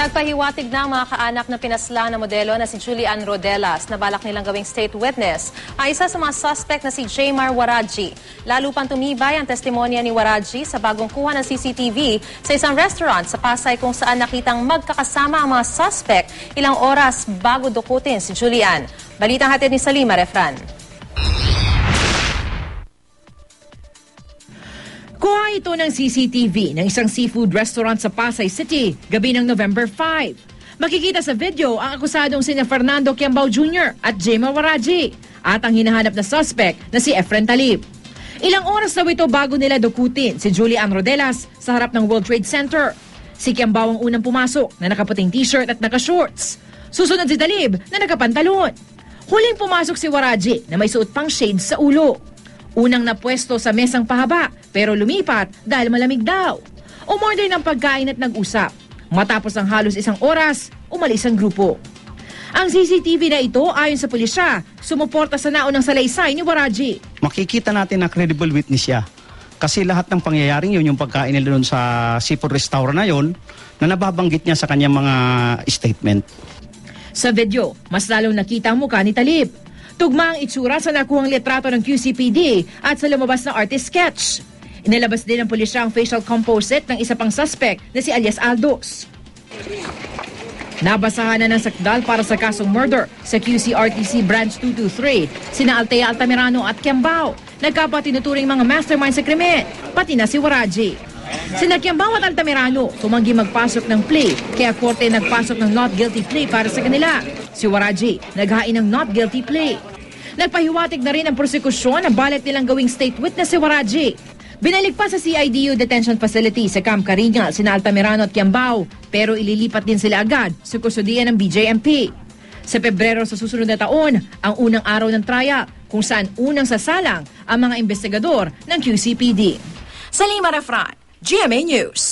Nagpahiwatig na ang mga kaanak na pinaslang na modelo na si Julian Rodelas na balak nilang gawing state witness ay isa sa mga suspect na si Jaymar Waraji. Lalo pang tumibay ang testimonya ni Waraji sa bagong kuha ng CCTV sa isang restaurant sa Pasay kung saan nakitang magkakasama ang mga suspect ilang oras bago dukutin si Julian. Balitang hatid ni Salima Refran. Kuha ito ng CCTV ng isang seafood restaurant sa Pasay City, gabi ng November 5. Makikita sa video ang akusadong sina Fernando Quiambao Jr. at Jaymar Waraji at ang hinahanap na suspect na si Efren Talib. Ilang oras daw ito bago nila dukutin si Julian Rodelas sa harap ng World Trade Center. Si Quiambao ang unang pumasok na nakaputing t-shirt at naka-shorts. Susunod si Talib na nakapantalon. Huling pumasok si Waraji na may suot pang shades sa ulo. Unang napwesto sa mesang pahaba pero lumipat dahil malamig daw. Umorder ng pagkain at nag-usap. Matapos ang halos isang oras, umalis ang grupo. Ang CCTV na ito ayon sa pulisya, sumuporta sa naunang salaysay ni Waraji. Makikita natin na credible witness siya. Kasi lahat ng pangyayaring yun, yung pagkain nila doon sa seafood restaurant na yun, na nababanggit niya sa kanyang mga statement. Sa video, mas lalong nakita ang mukha ni Talib. Tugma ang itsura sa nakuhang litrato ng QCPD at sa lumabas na artist sketch. Inilabas din ng pulisya ang facial composite ng isa pang suspect na si alias Aldos. Nabasahan na ng sakdal para sa kasong murder sa QCRTC Branch 223, sina Altea Altamirano at Quiambao. Nagkapatinuturing mga mastermind sa krimen, pati na si Waraji. Sina Quiambao at Altamirano tumanggi magpasok ng plea, kaya korte nagpasok ng not guilty plea para sa kanila. Si Waraji naghain ng not guilty plea. Nagpahiwatig na rin ang prosekusyon na balak nilang gawing state witness si Waraji. Binalik pa sa CIDU Detention Facility sa Camp Caringal sina Altamirano at Quiambao, pero ililipat din sila agad sa kustudiya ng BJMP. Sa Pebrero sa susunod na taon, ang unang araw ng trial kung saan unang sasalang ang mga investigador ng QCPD. Salima Refran, GMA News.